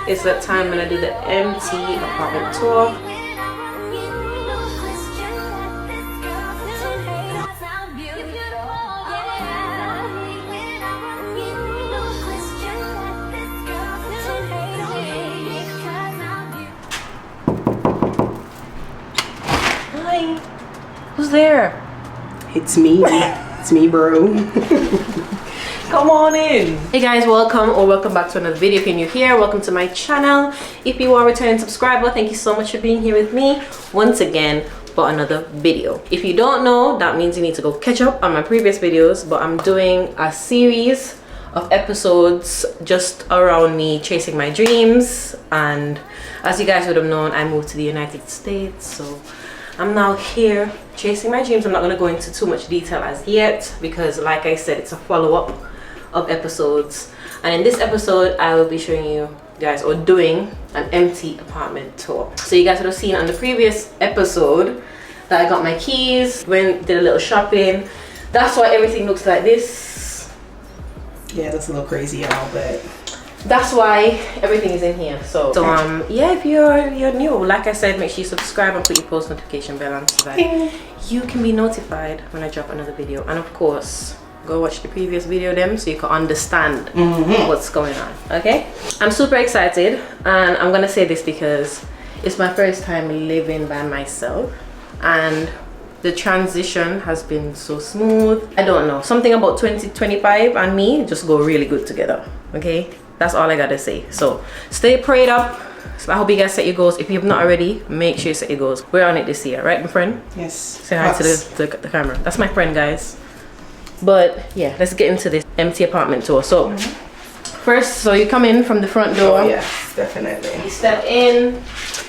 It's that time when I do the empty apartment tour. Hi. Who's there? It's me. It's me, bro. Come on in. Hey guys, welcome back to another video. If you're new here, welcome to my channel. If you are a returning subscriber, thank you so much for being here with me once again for another video. If you don't know, that means you need to go catch up on my previous videos, but I'm doing a series of episodes just around me chasing my dreams. And as you guys would have known, I moved to the United States, so I'm now here chasing my dreams. I'm not going to go into too much detail as yet because, like I said, it's a follow-up of episodes. And in this episode, I will be showing you guys, or doing an empty apartment tour. So you guys would have seen on the previous episode that I got my keys, did a little shopping. That's why everything looks like this. Yeah, that's a little crazy, y'all, but that's why everything is in here. So yeah, if you're new, like I said, make sure you subscribe and put your post notification bell on so that you can be notified when I drop another video. And of course, go watch the previous video so you can understand what's going on. Okay, I'm super excited, and I'm gonna say this because it's my first time living by myself, and the transition has been so smooth. I don't know, something about 2025 and me just go really good together. Okay, that's all I gotta say. So stay prayed up. So I hope you guys set your goals. If you have not already, make sure you set your goals. We're on it this year, right, my friend? Yes. Say hi to the camera. That's my friend, guys. But yeah, let's get into this empty apartment tour. So first, so you come in from the front door. Oh, yes, definitely. You step in.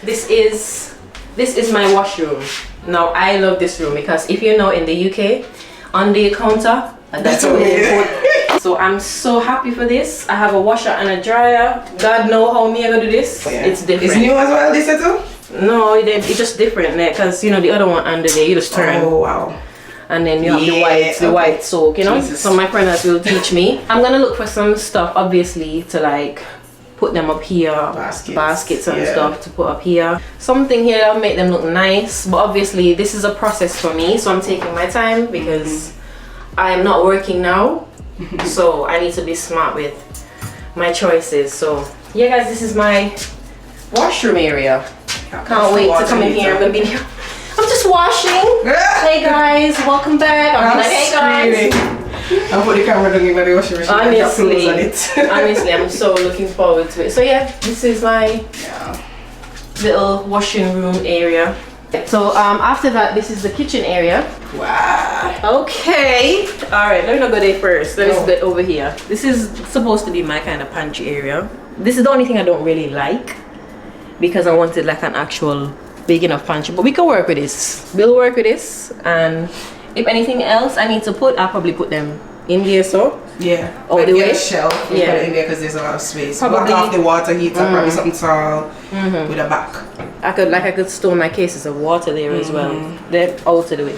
This is my washroom. Now I love this room because if you know, in the UK, under your counter, that's what they put. So I'm so happy for this. I have a washer and a dryer. God know how me I gonna do this. Yeah. It's different. It's new as well, this too? No, it's just different there, because you know the other one under there you just turn. Oh wow. And then you have the white soak, you know. Jesus. So my friend will teach me. I'm gonna look for some stuff, obviously, to like put them up here, baskets and stuff to put up here. Something here that'll make them look nice. But obviously this is a process for me, so I'm taking my time because I'm not working now. So I need to be smart with my choices. So yeah guys, this is my washroom area. Can't wait to come in here. I'm gonna be here. I'm just washing. Hey guys, welcome back. I'm like, hey guys. I'll put the camera down in the washing machine. Honestly, I'm so looking forward to it. So yeah, this is my little washing room area. So after that, this is the kitchen area. Wow. Okay. All right, let me not go there first. Let me get over here. This is supposed to be my kind of pantry area. This is the only thing I don't really like because I wanted like an actual big enough pantry, but we can work with this. We'll work with this, and if anything else I need to put, I'll probably put them in there. So yeah, all the way. A shelf. Put it in there because there's a lot of space. Block off the water heater, probably something tall with a back. I could store my cases of water there as well. They're out of the way.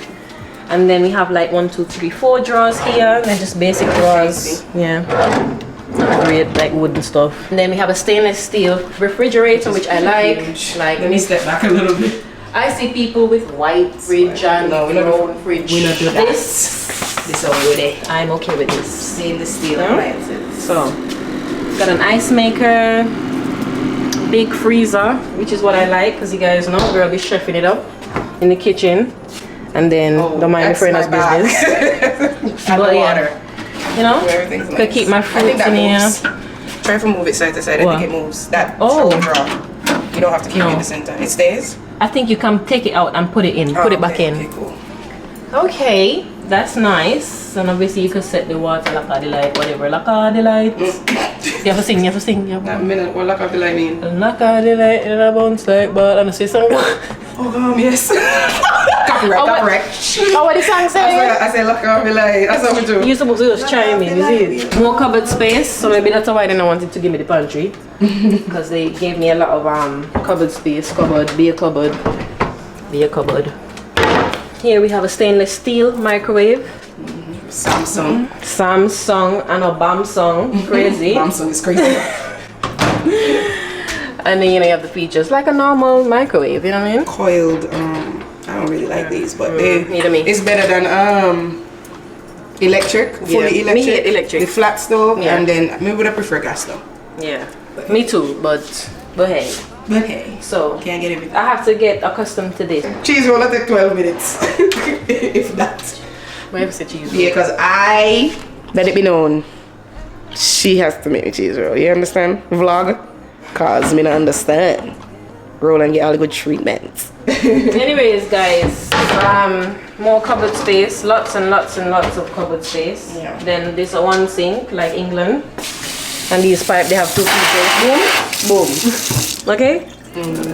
And then we have like 1, 2, 3, 4 drawers here. They're just basic drawers. Yeah. Not great, like wooden stuff. And then we have a stainless steel refrigerator, which I like. Let me step back a little bit. I see people with white fridge and brown fridge. We don't do that. This already. I'm okay with this. Stainless steel appliances. So, got an ice maker, big freezer, which is what I like, because you guys know, girl be chefing it up in the kitchen. And then don't mind my friend's business. But water. You know, could keep my fruits in here. Try to move it side to side. I think it moves. That drawer. You don't have to keep it in the center. It stays? I think you can take it out and put it in. Put it back in. Okay, cool. Okay, that's nice. And obviously you can set the water, lock out the light, whatever. Lock out the light. You have to sing, That minute, what lock out the light mean? Lock out the light and I bounce like but and I say something. Yes. Copyright. Oh, what the song say? I said lock out the light. That's what we do. You're supposed to just chime in, you see? More cupboard space, so maybe that's why they don't wanted to give me the pantry. Because they gave me a lot of cupboard space. Be a cupboard. Here we have a stainless steel microwave. Samsung and a Bamsung. Crazy. Bamsung is crazy. And then you know you have the features like a normal microwave. You know what I mean? Coiled. I don't really like these, but it's better than electric, fully electric. Me hate electric. The flat stove, and then maybe would I prefer gas stove. Yeah, me too. But hey. But hey, so can't get everything. I have to get accustomed to this. Cheese roll will take 12 minutes, if that. Why have you said cheese roll? Yeah, because let it be known, she has to make me cheese roll. You understand? Vlog, cause me not understand. Roll and get all the good treatments. Anyways, guys, more cupboard space, lots and lots and lots of cupboard space. Yeah. Then this one sink, like England, and these pipe they have 2 features. Boom, boom. Okay.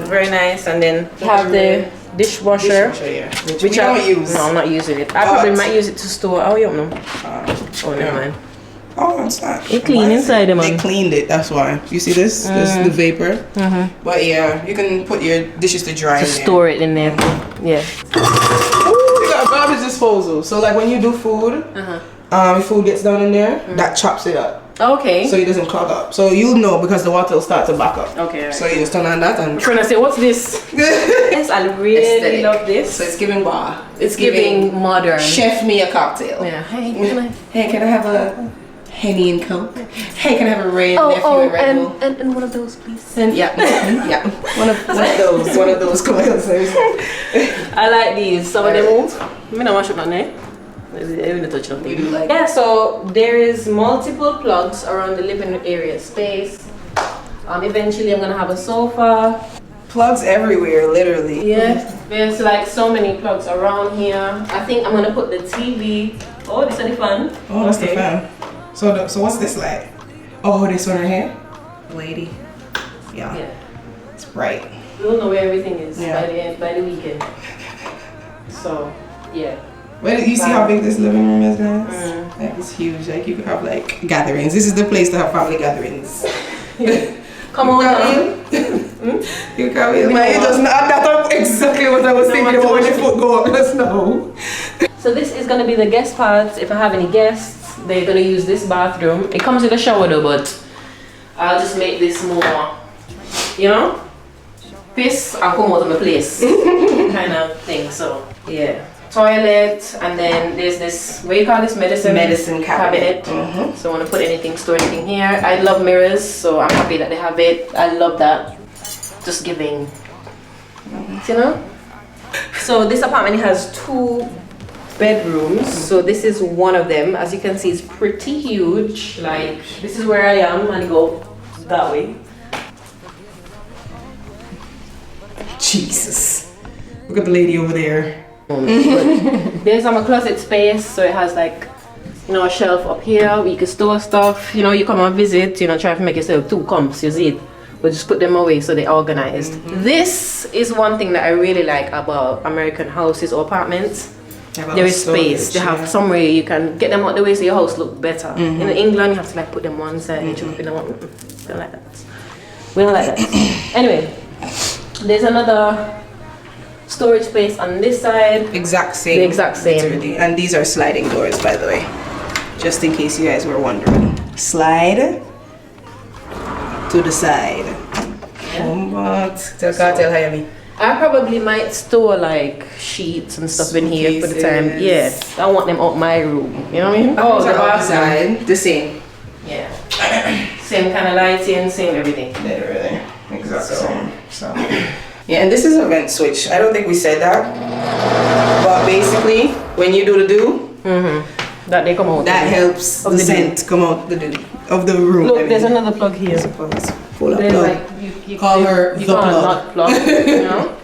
Very nice. And then you have the dishwasher, yeah. which I don't use. No, I'm not using it. I probably might use it to store. Oh, you don't know. Oh, never mind. Oh, it's not. It clean inside them. They cleaned it. That's why. You see this? This the vapor. But yeah, you can put your dishes to dry. To store it in there. Yeah. Ooh, you got a garbage disposal. So like when you do food, if food gets down in there, that chops it up. Okay. So it doesn't clog up. So you'll know because the water will start to back up. Okay. Right. So you just turn on that and. I'm trying to say, what's this? Yes, I really aesthetic. Love this. So it's giving bar. It's giving modern. Chef me a cocktail. Yeah. Hey, can I have a Henny and Coke? Hey, can I have a Red Nephew and Red Bull? And one of those, please. And yeah. One of those coils. I like these. Some of them old. I mean, I wash it on there. Yeah, so there is multiple plugs around the living area space. Eventually I'm gonna have a sofa. Plugs everywhere, literally. Yeah, there's like so many plugs around here. I think I'm gonna put the TV. Oh, this is the fan. Oh, that's the fan. So what's this like? Oh, this one right here? Lady. Yeah. It's bright. We'll know where everything is by the weekend. So, yeah. Well, you see how big this living room is, guys? Like, it's huge. Like you could have like gatherings. This is the place to have family gatherings. Come on, you come in. Man, it does not. That's exactly what I was thinking about when the foot go up. Let's know. So this is gonna be the guest part. If I have any guests, they're gonna use this bathroom. It comes with a shower though, but I'll just make this more, you know, piss and come out of my place kind of thing. So yeah. Toilet, and then there's this, what do you call this, medicine cabinet. So I want to put anything, store anything here. I love mirrors, so I'm happy that they have it. I love that. Just giving, you know. So this apartment has 2 bedrooms. So this is one of them. As you can see, it's pretty huge. Like this is where I am, and go that way. Jesus, look at the lady over there. There's a closet space, so it has like, you know, a shelf up here where you can store stuff. You know, you come and visit, you know, try to make yourself 2 comps, you see it, but just put them away so they're organized. This is one thing that I really like about American houses or apartments. There is space. They have somewhere you can get them out the way so your house look better. In England, you have to like put them one side, each up in the one. We don't like that. We don't like that. Anyway, there's another storage space on this side. Exact same. The exact same. Literally. And these are sliding doors, by the way. Just in case you guys were wondering. Slide to the side. Tell me. I probably might store like sheets and stuff in here for the time. Yeah. I want them out my room. You know what I mean? Oh, the outside. The same. Yeah. Same kind of lighting, same everything. Literally. Exactly. So. Yeah, and this is a vent switch. I don't think we said that, but basically, when you do the that they come out. That helps the scent come out the of the room. Look, there's another plug here. Full of plug. Like, you call her the plug. Not plug. You know.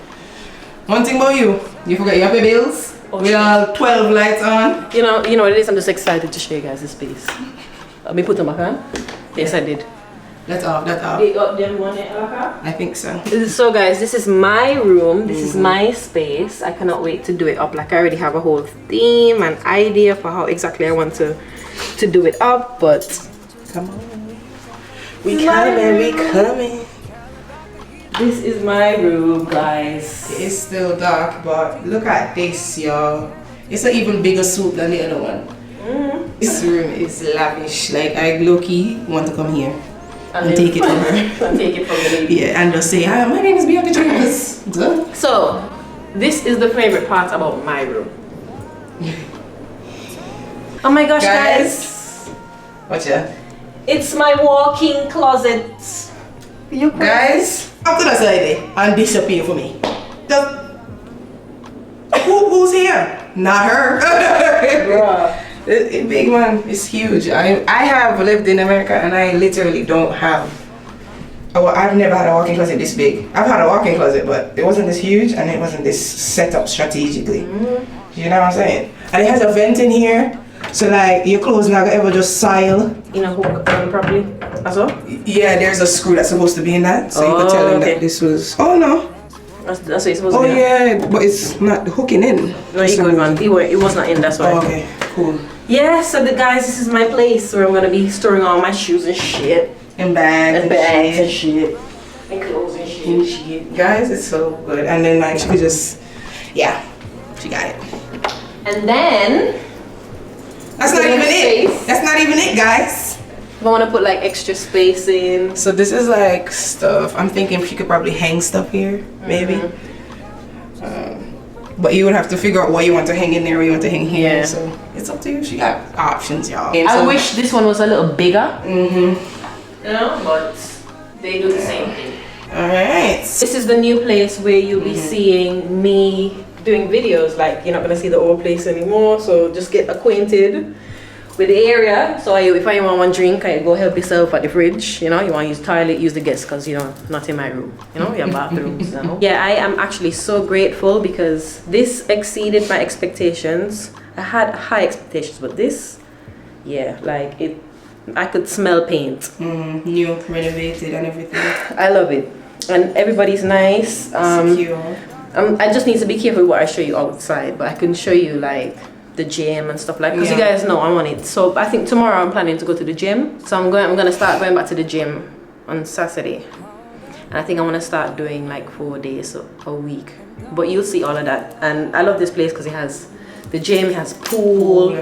One thing about you forgot you have your bills. We all 12 lights on. You know what it is. I'm just excited to show you guys the space. Let me put them back on. Yes, I did. That's off. I think so. So guys, this is my room. This is my space. I cannot wait to do it up. Like I already have a whole theme and idea for how exactly I want to do it up. But come on, we coming. This is my room, guys. It's still dark, but look at this, y'all. It's an even bigger suite than the other one. This room is lavish. Like I low-key want to come here. and take it from her. And take it from the lady. Yeah, and just say, "Hi, my name is Bianca James." So, this is the favorite part about my room. Oh my gosh, guys. Watch out. It's my walk-in closet. You guys, after that side and disappear for me. Just, who's here? Not her. Bruh. Big man, it's huge. I have lived in America and I literally don't have. I've never had a walk-in closet this big. I've had a walk-in closet, but it wasn't this huge and it wasn't this set up strategically. You know what I'm saying? And it has a vent in here, so like your clothes not gonna ever just soil. You know, hook properly as well? Yeah, there's a screw that's supposed to be in that, so you could tell them that this was. Oh no. That's what it's supposed to be. Oh yeah, but it's not hooking in. No, you good man. It was not in, that's why. Oh, okay, cool. Yeah, so guys, this is my place where I'm gonna be storing all my shoes and shit. And bags and shit. And clothes and shit. Guys, it's so good. And then like she could just, yeah, she got it. And then that's not even it. That's not even it, guys. If I want to put like extra space in. So this is like stuff. I'm thinking she could probably hang stuff here, maybe. But you would have to figure out what you want to hang in there, what you want to hang here. Yeah. So it's up to you. She got options, y'all. I wish this one was a little bigger. You know, but they do the same thing. Alright. This is the new place where you'll be seeing me doing videos. Like, you're not gonna see the old place anymore, so just get acquainted with the area. So if I want one drink, I go help yourself at the fridge. You know, you want to use toilet, use the guest, because you know, not in my room. You know, your bathrooms. You know? Yeah, I am actually so grateful because this exceeded my expectations. I had high expectations, but this, yeah, like it. I could smell paint. New, renovated, and everything. I love it, and everybody's nice. Secure. I just need to be careful what I show you outside, but I can show you like the gym and stuff like. Because you guys know I'm on it. So I think tomorrow I'm planning to go to the gym. So I'm gonna start going back to the gym on Saturday, and I think I want to start doing like 4 days a week. But you'll see all of that, and I love this place because it has. The gym has pool,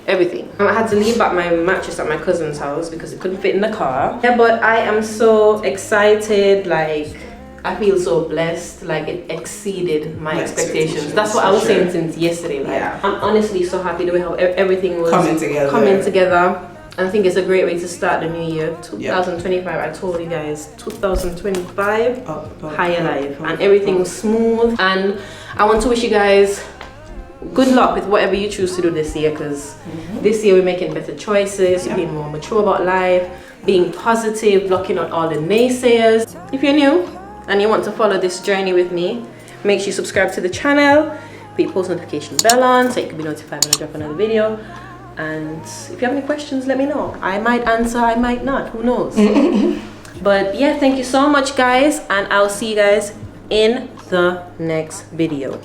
everything. I had to leave back my mattress at my cousin's house because it couldn't fit in the car. Yeah, but I am so excited, like, I feel so blessed, like it exceeded my expectations. That's what I was saying since yesterday. Like, I'm honestly so happy the way how everything was coming together. And I think it's a great way to start the new year, 2025. I told you guys, 2025, higher life. And everything was smooth. And I want to wish you guys good luck with whatever you choose to do this year, because this year we're making better choices, being more mature about life, being positive, blocking out all the naysayers. If you're new and you want to follow this journey with me, make sure you subscribe to the channel, put your post notification bell on so you can be notified when I drop another video. And if you have any questions, let me know. I might answer, I might not, who knows. But yeah, thank you so much guys, and I'll see you guys in the next video.